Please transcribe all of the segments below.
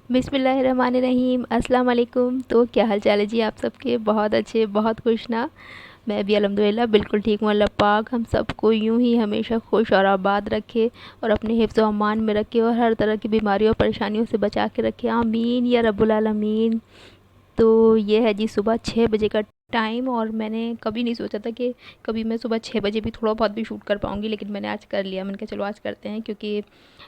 बिस्मिल्लाहिर्रहमानिर्रहीम, अस्सलाम वालेकुम। तो क्या हाल चाल है जी आप सबके? बहुत अच्छे, बहुत खुश ना। मैं भी अल्हम्दुलिल्लाह बिल्कुल ठीक हूँ। अल्लाह पाक हम सबको यूं ही हमेशा खुश और आबाद रखे और अपने हिफ्ज़ व अमान में रखे और हर तरह की बीमारियों और परेशानियों से बचा के रखे। आमीन या रब्बुल आलमीन। तो ये है जी सुबह 6 बजे का टाइम और मैंने कभी नहीं सोचा था कि कभी मैं सुबह 6 बजे भी थोड़ा बहुत भी शूट कर पाऊँगी, लेकिन मैंने आज कर लिया। मैंने कहा चलो आज करते हैं, क्योंकि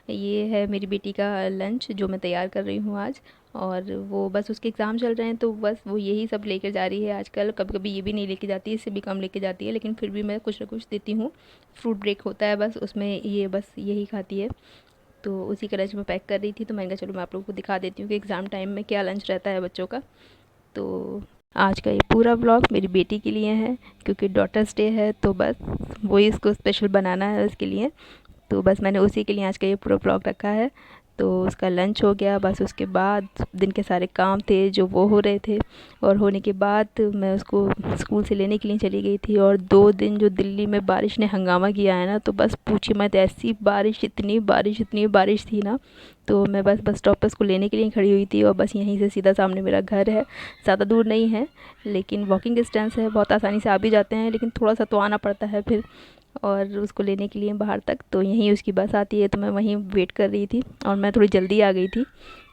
ये है मेरी बेटी का लंच जो मैं तैयार कर रही हूँ आज। और वो बस उसके एग्ज़ाम चल रहे हैं, तो बस वो यही सब लेकर जा रही है आजकल। कभी कभी ये भी नहीं लेके जाती है, इससे भी कम लेके जाती है, लेकिन फिर भी मैं कुछ ना कुछ देती हूँ। फ्रूट ब्रेक होता है बस, उसमें ये बस यही खाती है। तो उसी का लंच मैं पैक कर रही थी, तो मैंने कहा चलो मैं आप लोगों को दिखा देती हूँ कि एग्ज़ाम टाइम में क्या लंच रहता है बच्चों का। तो आज का ये पूरा व्लॉग मेरी बेटी के लिए है, क्योंकि डॉटर्स डे है, तो बस वही इसको स्पेशल बनाना है उसके लिए। तो बस मैंने उसी के लिए आज का ये पूरा व्लॉग रखा है। तो उसका लंच हो गया, बस उसके बाद दिन के सारे काम थे जो वो हो रहे थे। और होने के बाद मैं उसको स्कूल से लेने के लिए चली गई थी। और 2 दिन जो दिल्ली में बारिश ने हंगामा किया है ना, तो बस पूछिए मत, ऐसी बारिश, इतनी बारिश थी ना। तो मैं बस बस स्टॉप पर उसको लेने के लिए खड़ी हुई थी, और बस यहीं से सीधा सामने मेरा घर है। ज़्यादा दूर नहीं है, लेकिन वॉकिंग डिस्टेंस है, बहुत आसानी से आ भी जाते हैं, लेकिन थोड़ा सा तो आना पड़ता है फिर। और उसको लेने के लिए बाहर तक, तो यहीं उसकी बस आती है, तो मैं वहीं वेट कर रही थी। और मैं थोड़ी जल्दी आ गई थी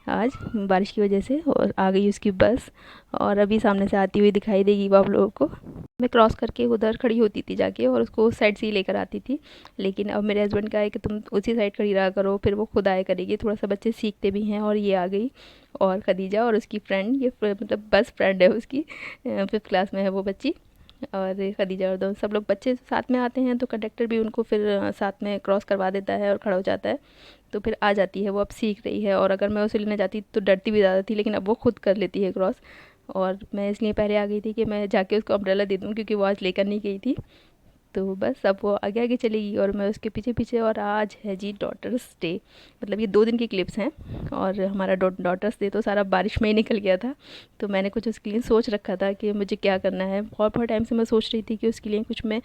आज बारिश की वजह से, और आ गई उसकी बस। और अभी सामने से आती हुई दिखाई देगी वो आप लोगों को। मैं क्रॉस करके उधर खड़ी होती थी जाके, और उसको उस साइड से ही लेकर आती थी। लेकिन अब मेरे हस्बैंड का है कि तुम उसी साइड खड़ी रहा करो, फिर वो खुद आया करेगी। थोड़ा सा बच्चे सीखते भी हैं। और ये आ गई, और खदीजा और उसकी फ्रेंड, ये मतलब बेस्ट फ्रेंड है उसकी, 5th क्लास में है वो बच्ची। और खदीजा और दो सब लोग बच्चे साथ में आते हैं, तो कंडक्टर भी उनको फिर साथ में क्रॉस करवा देता है और खड़ा हो जाता है। तो फिर आ जाती है वो, अब सीख रही है। और अगर मैं उसे लेने जाती तो डरती भी ज़्यादा थी, लेकिन अब वो खुद कर लेती है क्रॉस। और मैं इसलिए पहले आ गई थी कि मैं जाके उसको अम्ब्रेला दे दूँ, क्योंकि वो आज लेकर नहीं गई थी। तो बस अब वो आगे आगे चलेगी और मैं उसके पीछे पीछे। और आज है जी डॉटर्स डे, मतलब ये 2 दिन की क्लिप्स हैं। और हमारा डॉटर्स डे तो सारा बारिश में ही निकल गया था। तो मैंने कुछ उसके लिए सोच रखा था कि मुझे क्या करना है। बहुत बहुत टाइम से मैं सोच रही थी कि उसके लिए कुछ मैं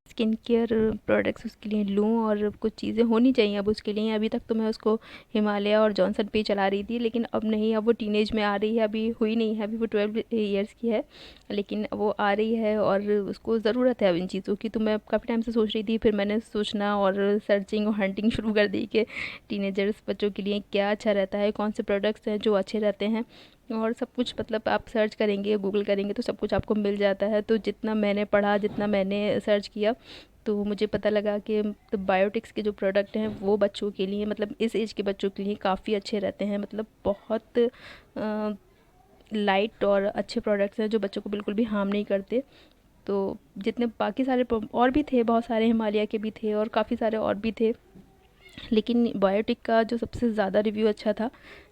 स्किन केयर प्रोडक्ट्स उसके लिए लूँ, और कुछ चीज़ें होनी चाहिए अब उसके लिए। अभी तक तो मैं उसको हिमालय और जॉनसन पे चला रही थी, लेकिन अब नहीं, अब वो टीनेज में आ रही है, अभी हुई नहीं है, अभी वो 12 ईयर्स की है। लेकिन वो आ रही है और उसको ज़रूरत है अब इन चीज़ों की। तो मैं काफ़ी टाइम से सोच रही थी, फिर मैंने सोचना और सर्चिंग और हंटिंग शुरू कर दी कि टीनेजर्स बच्चों के लिए क्या अच्छा रहता है, कौन से प्रोडक्ट्स हैं जो अच्छे रहते हैं। और सब कुछ, मतलब आप सर्च करेंगे, गूगल करेंगे, तो सब कुछ आपको मिल जाता है। तो जितना मैंने पढ़ा, जितना मैंने सर्च किया, तो मुझे पता लगा कि तो बायोटिक्स के जो प्रोडक्ट हैं वो बच्चों के लिए, मतलब इस एज के बच्चों के लिए काफ़ी अच्छे रहते हैं। मतलब बहुत लाइट और अच्छे प्रोडक्ट्स हैं जो बच्चों को बिल्कुल भी हार्म नहीं करते। तो जितने बाकी सारे और भी थे, बहुत सारे हिमालय के भी थे और काफ़ी सारे और भी थे, लेकिन बायोटिक का जो सबसे ज़्यादा रिव्यू अच्छा था।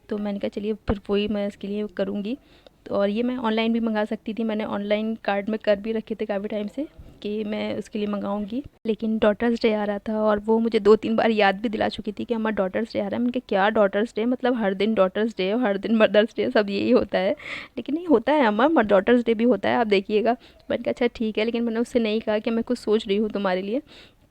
तो मैंने कहा चलिए फिर वही मैं इसके लिए करूँगी। तो और ये मैं ऑनलाइन भी मंगा सकती थी, मैंने ऑनलाइन कार्ड में कर भी रखे थे काफ़ी टाइम से कि मैं उसके लिए मंगाऊंगी। लेकिन डॉटर्स डे आ रहा था, और वो मुझे 2-3 बार याद भी दिला चुकी थी कि अम्मा डॉटर्स डे आ रहा है। मैंने कहा क्या डॉटर्स डे, मतलब हर दिन डॉटर्स डे और हर दिन मदर्स डे, सब यही होता है। लेकिन नहीं, होता है अम्मा, डॉटर्स डे भी होता है, आप देखिएगा। मैंने कहा अच्छा ठीक है, लेकिन मैंने उससे नहीं कहा कि मैं कुछ सोच रही हूँ तुम्हारे लिए।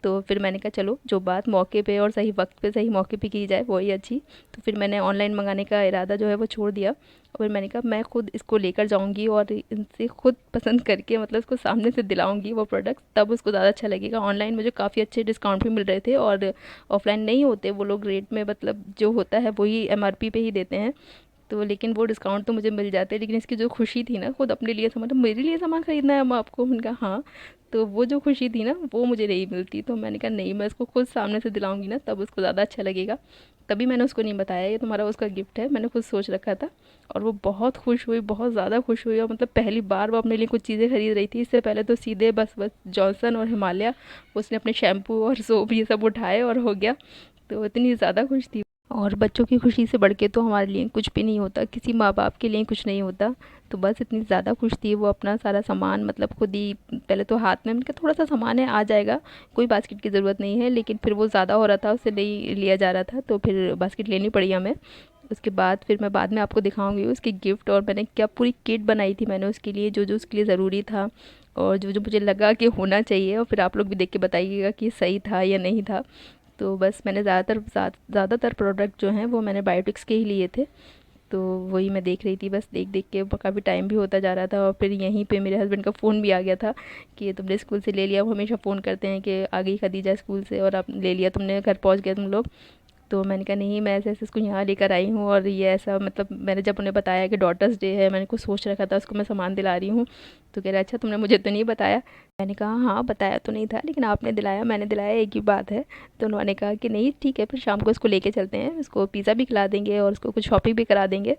तो फिर मैंने कहा चलो जो बात मौके पे और सही वक्त पे सही मौके पे की जाए वही अच्छी। तो फिर मैंने ऑनलाइन मंगाने का इरादा जो है वो छोड़ दिया। और फिर मैंने कहा मैं खुद इसको लेकर जाऊंगी और इनसे खुद पसंद करके, मतलब उसको सामने से दिलाऊंगी वो प्रोडक्ट, तब उसको ज़्यादा अच्छा लगेगा। ऑनलाइन मुझे काफ़ी अच्छे डिस्काउंट भी मिल रहे थे, और ऑफलाइन नहीं होते वो लोग रेट में, मतलब जो होता है वही एमआरपी पे ही देते हैं। तो लेकिन वो डिस्काउंट तो मुझे मिल जाते हैं, लेकिन इसकी जो खुशी थी ना, खुद अपने लिए सामान, मतलब मेरे लिए सामान खरीदना है हम आपको, मैंने कहा हाँ। तो वो जो खुशी थी ना, वो मुझे नहीं मिलती। तो मैंने कहा नहीं, मैं इसको खुद सामने से दिलाऊंगी ना, तब उसको ज़्यादा अच्छा लगेगा। तभी मैंने उसको नहीं बताया ये तुम्हारा उसका गिफ्ट है, मैंने खुद सोच रखा था। और वो बहुत खुश हुई, बहुत ज़्यादा खुश हुई। और मतलब पहली बार वो अपने लिए कुछ चीज़ें खरीद रही थी। इससे पहले तो सीधे बस बस जॉनसन और हिमालय, उसने अपने शैम्पू और सोप ये सब उठाए और हो गया। तो इतनी ज़्यादा खुश थी। और बच्चों की खुशी से बढ़ के तो हमारे लिए कुछ भी नहीं होता, किसी माँ बाप के लिए कुछ नहीं होता। तो बस इतनी ज़्यादा खुश थी वो, अपना सारा सामान मतलब खुद ही पहले तो हाथ में, उनका थोड़ा सा सामान है आ जाएगा, कोई बास्केट की ज़रूरत नहीं है, लेकिन फिर वो ज़्यादा हो रहा था, उससे नहीं लिया जा रहा था, तो फिर बास्केट लेनी पड़ी हमें। उसके बाद फिर मैं बाद में आपको दिखाऊंगी उसकी गिफ्ट, और मैंने क्या पूरी किट बनाई थी मैंने उसके लिए, जो जो उसके लिए ज़रूरी था और जो जो मुझे लगा कि होना चाहिए। और फिर आप लोग भी देख के बताइएगा कि सही था या नहीं था। तो बस मैंने ज़्यादातर प्रोडक्ट जो हैं वो मैंने बायोटिक्स के ही लिए थे। तो वही मैं देख रही थी, बस देख देख के काफ़ी टाइम भी होता जा रहा था। और फिर यहीं पे मेरे हस्बैंड का फ़ोन भी आ गया था कि तुमने स्कूल से ले लिया। वो हमेशा फ़ोन करते हैं कि आ गई खदीजा स्कूल से और अब ले लिया तुमने, घर पहुंच गए तुम लोग। तो मैंने कहा नहीं, मैं ऐसे ऐसे इसको यहाँ लेकर आई हूँ और ये ऐसा, मतलब मैंने जब उन्हें बताया कि डॉटर्स डे है, मैंने कुछ सोच रखा था, उसको मैं सामान दिला रही हूँ। तो कह रहे अच्छा तुमने मुझे तो नहीं बताया। मैंने कहा हाँ बताया तो नहीं था, लेकिन आपने दिलाया मैंने दिलाया एक ही बात है। तो उन्होंने कहा कि नहीं ठीक है, फिर शाम को इसको लेके चलते हैं, इसको पिज़्ज़ा भी खिला देंगे और उसको कुछ शॉपिंग भी करा देंगे।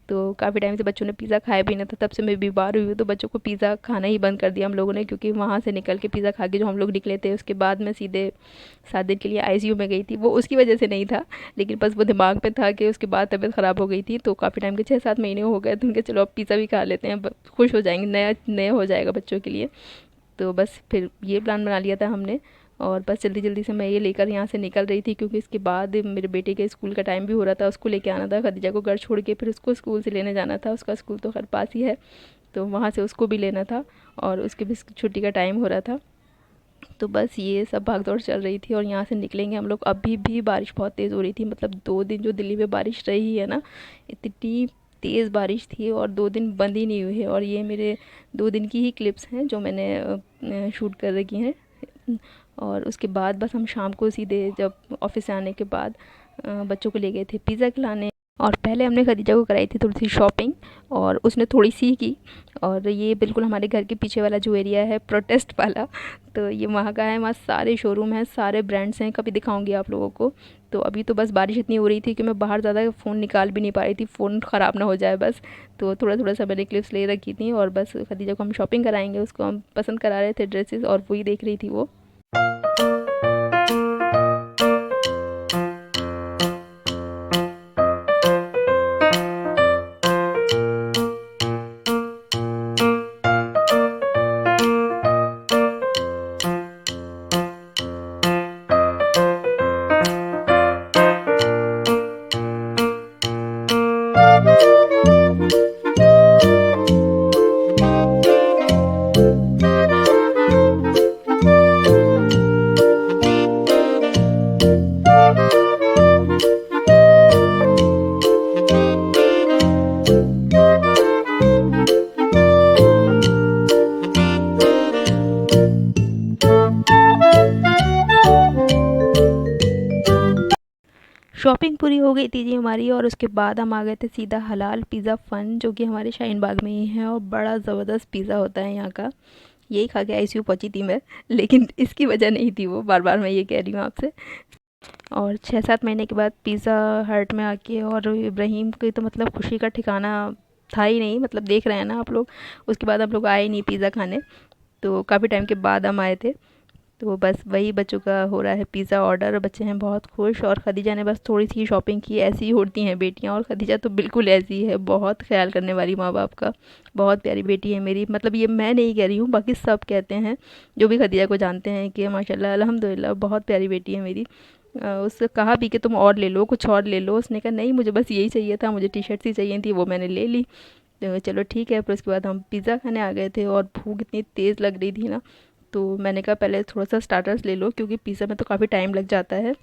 तो काफ़ी टाइम से बच्चों ने पिज़्ज़ा खाया भी नहीं था, तब से मैं बीमार हुई हूँ, तो बच्चों को पिज़्ज़ा खाना ही बंद कर दिया हम लोगों ने। क्योंकि वहाँ से निकल के पिज़्ज़ा खा के जो हम लोग निकले थे, उसके बाद मैं सीधे 7 दिन के लिए आईसीयू में गई थी। वो उसकी वजह से नहीं था, लेकिन बस वो दिमाग में था कि उसके बाद तबीयत ख़राब हो गई थी। तो काफ़ी टाइम के 6-7 महीने हो गए, तो उनके चलो अब पिज़्ज़ा भी खा लेते हैं, खुश हो जाएंगे, नया नया हो जाएगा बच्चों के लिए। तो बस फिर ये प्लान बना लिया था हमने। और बस जल्दी जल्दी से मैं ये लेकर यहाँ से निकल रही थी, क्योंकि इसके बाद मेरे बेटे के स्कूल का टाइम भी हो रहा था, उसको लेके आना था खदीजा को घर छोड़ के, फिर उसको स्कूल से लेने जाना था। उसका स्कूल तो खैर पास ही है, तो वहाँ से उसको भी लेना था और उसके भी छुट्टी का टाइम हो रहा था। तो बस ये सब भागदौड़ चल रही थी और यहाँ से निकलेंगे हम लोग। अभी भी बारिश बहुत तेज़ हो रही थी, मतलब 2 दिन जो दिल्ली में बारिश रही है ना, इतनी तेज़ बारिश थी और 2 दिन बंद ही नहीं हुई है। और ये मेरे 2 दिन की ही क्लिप्स हैं जो मैंने शूट कर रखी हैं। और उसके बाद बस हम शाम को सीधे जब ऑफिस से आने के बाद बच्चों को ले गए थे पिज़्ज़ा खिलाने। और पहले हमने खदीजा को कराई थी थोड़ी सी शॉपिंग, और उसने थोड़ी सी ही की। और ये बिल्कुल हमारे घर के पीछे वाला जो एरिया है प्रोटेस्ट वाला, तो ये वहाँ का है। वहाँ सारे शोरूम हैं, सारे ब्रांड्स हैं, कभी दिखाऊंगी आप लोगों को। तो अभी तो बस बारिश इतनी हो रही थी कि मैं बाहर ज़्यादा फ़ोन निकाल भी नहीं पा रही थी, फ़ोन ख़राब ना हो जाए बस। तो थोड़ा थोड़ा सा मैंने क्लिप्स ले रखी थी और बस खदीजा को हम शॉपिंग कराएंगे, उसको हम पसंद करा रहे थे ड्रेसेस, और वही देख रही थी वो। शॉपिंग पूरी हो गई थी जी हमारी, और उसके बाद हम आ गए थे सीधा हलाल पिज़्ज़ा फ़न, जो कि हमारे शाहीन बाग में ही है और बड़ा ज़बरदस्त पिज़्ज़ा होता है यहाँ का। यही खा के आईसीयू पहुंची थी मैं, लेकिन इसकी वजह नहीं थी वो, बार बार मैं ये कह रही हूँ आपसे। और 6-7 महीने के बाद पिज़्ज़ा हट में आके, और इब्राहिम की तो मतलब खुशी का ठिकाना था ही नहीं, मतलब देख रहे हैं ना आप लोग। उसके बाद हम लोग आए ही नहीं पिज़्ज़ा खाने, तो काफ़ी टाइम के बाद हम आए थे। तो बस वही बच्चों का हो रहा है पिज़्ज़ा ऑर्डर, और बच्चे हैं बहुत खुश। और खदीजा ने बस थोड़ी सी शॉपिंग की, ऐसी ही होती हैं बेटियां, और खदीजा तो बिल्कुल ऐसी है, बहुत ख्याल करने वाली माँ बाप का। बहुत प्यारी बेटी है मेरी, मतलब ये मैं नहीं कह रही हूँ, बाकी सब कहते हैं जो भी खदीजा को जानते हैं कि माशाल्लाह अल्हम्दुलिल्लाह बहुत प्यारी बेटी है मेरी। उससे कहा भी कि तुम और ले लो, कुछ और ले लो, उसने कहा नहीं मुझे बस यही चाहिए था, मुझे टी शर्ट ही चाहिए थी, वो मैंने ले ली। तो चलो ठीक है। फिर उसके बाद हम पिज़्ज़ा खाने आ गए थे और भूख इतनी तेज़ लग रही थी ना, तो मैंने कहा पहले थोड़ा सा स्टार्टर्स ले लो, क्योंकि पिज़्ज़ा में तो काफ़ी टाइम लग जाता है।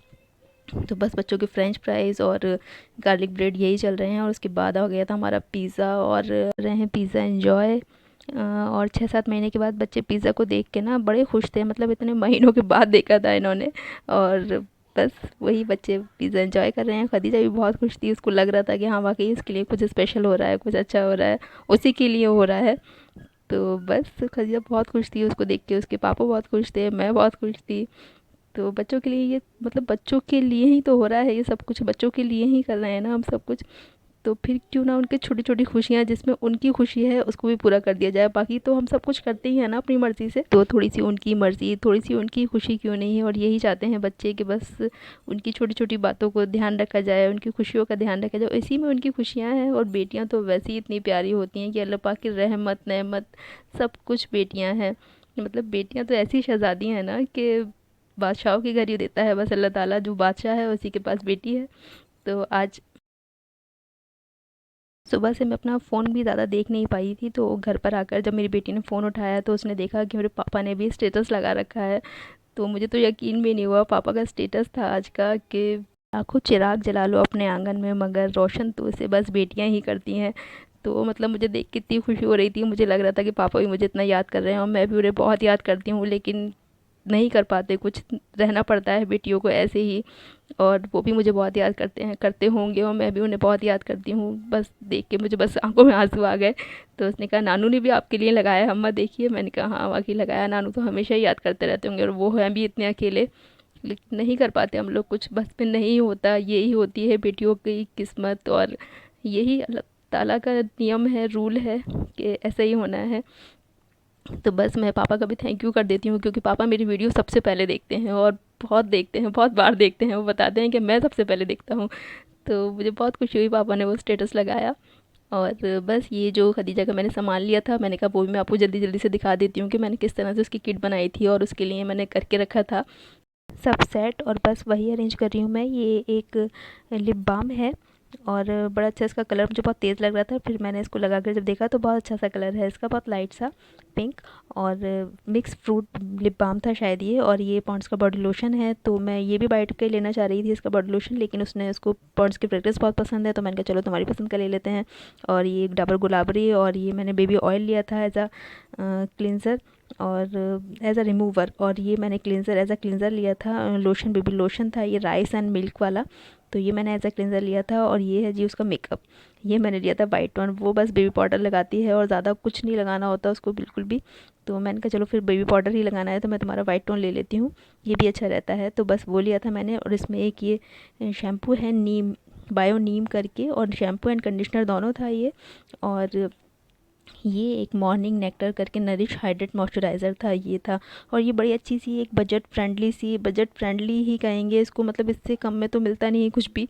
तो बस बच्चों के फ्रेंच फ्राइज़ और गार्लिक ब्रेड यही चल रहे हैं, और उसके बाद आ गया था हमारा पिज़्ज़ा, और रहे हैं पिज़्ज़ा एंजॉय। और 6-7 महीने के बाद बच्चे पिज़्ज़ा को देख के ना बड़े खुश थे, मतलब इतने महीनों के बाद देखा था इन्होंने। और बस वही बच्चे पिज़्ज़ा एंजॉय कर रहे हैं। खदीजा भी बहुत खुश थी, उसको लग रहा था कि हाँ वाकई इसके लिए कुछ स्पेशल हो रहा है, कुछ अच्छा हो रहा है, उसी के लिए हो रहा है। तो बस खदीजा बहुत खुश थी उसको देख के, उसके पापा बहुत खुश थे, मैं बहुत खुश थी। तो बच्चों के लिए ये, मतलब बच्चों के लिए ही तो हो रहा है ये सब कुछ, बच्चों के लिए ही कर रहे हैं ना हम सब कुछ। तो फिर क्यों ना उनकी छोटी छोटी खुशियाँ, जिसमें उनकी खुशी है, उसको भी पूरा कर दिया जाए। बाकी तो हम सब कुछ करते ही हैं ना अपनी मर्ज़ी से, तो थोड़ी सी उनकी मर्ज़ी, थोड़ी सी उनकी खुशी क्यों नहीं है। और यही चाहते हैं बच्चे कि बस उनकी छोटी छोटी बातों को ध्यान रखा जाए, उनकी खुशियों का ध्यान रखा जाए, इसी में उनकी खुशियाँ हैं। और बेटियाँ तो वैसे ही इतनी प्यारी होती हैं कि अल्लाह पाक की रहमत नेमत सब कुछ बेटियाँ हैं। मतलब बेटियाँ तो ऐसी शहज़ादी हैं ना कि बादशाहों के घर ही देता है बस अल्लाह ताला, जो बादशाह है उसी के पास बेटी है। तो आज सुबह से मैं अपना फ़ोन भी ज़्यादा देख नहीं पाई थी, तो घर पर आकर जब मेरी बेटी ने फ़ोन उठाया तो उसने देखा कि मेरे पापा ने भी स्टेटस लगा रखा है। तो मुझे तो यकीन भी नहीं हुआ, पापा का स्टेटस था आज का कि लाखों चिराग जला लो अपने आंगन में, मगर रोशन तो इसे बस बेटियां ही करती हैं। तो मतलब मुझे देख के इतनी खुशी हो रही थी, मुझे लग रहा था कि पापा भी मुझे इतना याद कर रहे हैं और मैं भी उन्हें बहुत याद करती हूँ, लेकिन नहीं कर पाते, कुछ रहना पड़ता है बेटियों को ऐसे ही। और वो भी मुझे बहुत याद करते हैं, करते होंगे, और मैं भी उन्हें बहुत याद करती हूँ। बस देख के मुझे बस आंखों में आंसू आ गए। तो उसने कहा नानू ने भी आपके लिए लगाया है अम्मा, देखिए। मैंने कहा हाँ वाकई लगाया, नानू तो हमेशा ही याद करते रहते होंगे, और वो हैं भी इतने अकेले। लेकिन नहीं कर पाते हम लोग कुछ, बस में नहीं होता, यही होती है बेटियों की किस्मत, और यही अल्लाह ताला का नियम है, रूल है कि ऐसा ही होना है। तो बस मैं पापा का भी थैंक यू कर देती हूँ, क्योंकि पापा मेरी वीडियो सबसे पहले देखते हैं, और बहुत देखते हैं, बहुत बार देखते हैं। वो बताते हैं कि मैं सबसे पहले देखता हूँ। तो मुझे बहुत खुशी हुई, पापा ने वो स्टेटस लगाया। और बस ये जो खदीजा का मैंने सामान लिया था, मैंने कहा वो भी मैं आपको जल्दी जल्दी से दिखा देती हूँ कि मैंने किस तरह से उसकी किट बनाई थी, और उसके लिए मैंने करके रखा था सब सेट। और बस वही अरेंज कर रही हूँ मैं। ये एक लिप बाम है, और बड़ा अच्छा इसका कलर मुझे बहुत तेज़ लग रहा था, फिर मैंने इसको लगा कर जब देखा तो बहुत अच्छा सा कलर है इसका, बहुत लाइट सा पिंक। और मिक्स फ्रूट लिप बाम था शायद ये। और ये पॉन्ड्स का बॉडी लोशन है, तो मैं ये भी बाइट के लेना चाह रही थी इसका बॉडी लोशन, लेकिन उसने उसको पॉन्ड्स की फ्रेग्रेंस बहुत पसंद है, तो मैंने कहा चलो तुम्हारी पसंद का ले लेते हैं। और ये डाबर गुलाबरी, और ये मैंने बेबी ऑयल लिया था एज अ क्लिनज़र और एज अ रिमूवर। और ये मैंने क्लिनज़र एज अ क्लिनज़र लिया था, लोशन बेबी लोशन था ये, राइस एंड मिल्क वाला। तो ये मैंने एज अ क्लिनज़र लिया था। और ये है जी उसका मेकअप, ये मैंने लिया था वाइट टोन। वो बस बेबी पाउडर लगाती है और ज़्यादा कुछ नहीं लगाना होता उसको बिल्कुल भी। तो मैंने कहा चलो फिर बेबी पाउडर ही लगाना है तो मैं तुम्हारा वाइट टोन ले लेती हूँ, ये भी अच्छा रहता है। तो बस वो लिया था मैंने। और इसमें एक ये शैम्पू है नीम, बायो नीम करके, और शैम्पू एंड कंडीशनर दोनों था ये। और ये एक मॉर्निंग नेक्टर करके नरिश हाइड्रेट मॉइस्चराइज़र था, ये था। और ये बड़ी अच्छी सी एक बजट फ्रेंडली ही कहेंगे इसको, मतलब इससे कम में तो मिलता नहीं है कुछ भी।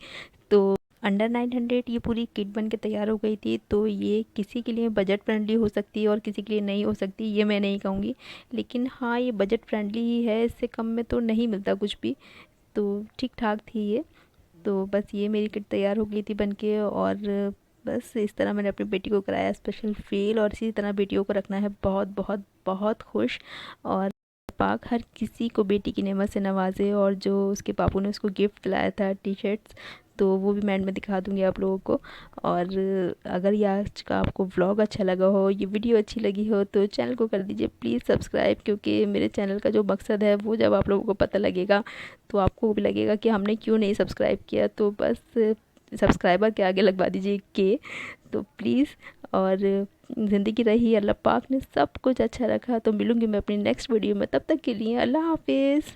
तो अंडर 900 ये पूरी किट बन के तैयार हो गई थी। तो ये किसी के लिए बजट फ्रेंडली हो सकती है और किसी के लिए नहीं हो सकती, ये मैं नहीं कहूँगी। लेकिन हाँ ये बजट फ्रेंडली ही है, इससे कम में तो नहीं मिलता कुछ भी। तो ठीक ठाक थी ये। तो बस ये मेरी किट तैयार हो गई थी बन के। और बस इस तरह मैंने अपनी बेटी को कराया स्पेशल फ़ील, और इसी तरह बेटियों को रखना है बहुत बहुत बहुत खुश। और पाक हर किसी को बेटी की नेमत से नवाजे। और जो उसके पापू ने उसको गिफ्ट दिलाया था टी शर्ट्स, तो वो भी मैं एंड में दिखा दूँगी आप लोगों को। और अगर ये आज का आपको व्लॉग अच्छा लगा हो, ये वीडियो अच्छी लगी हो, तो चैनल को कर दीजिए प्लीज़ सब्सक्राइब, क्योंकि मेरे चैनल का जो मकसद है वो जब आप लोगों को पता लगेगा तो आपको भी लगेगा कि हमने क्यों नहीं सब्सक्राइब किया। तो बस सब्सक्राइबर के आगे लगवा दीजिए के। तो प्लीज़। और ज़िंदगी रही, अल्लाह पाक ने सब कुछ अच्छा रखा। तो मिलूँगी मैं अपनी नेक्स्ट वीडियो में, तब तक के लिए अल्लाह हाफिज़।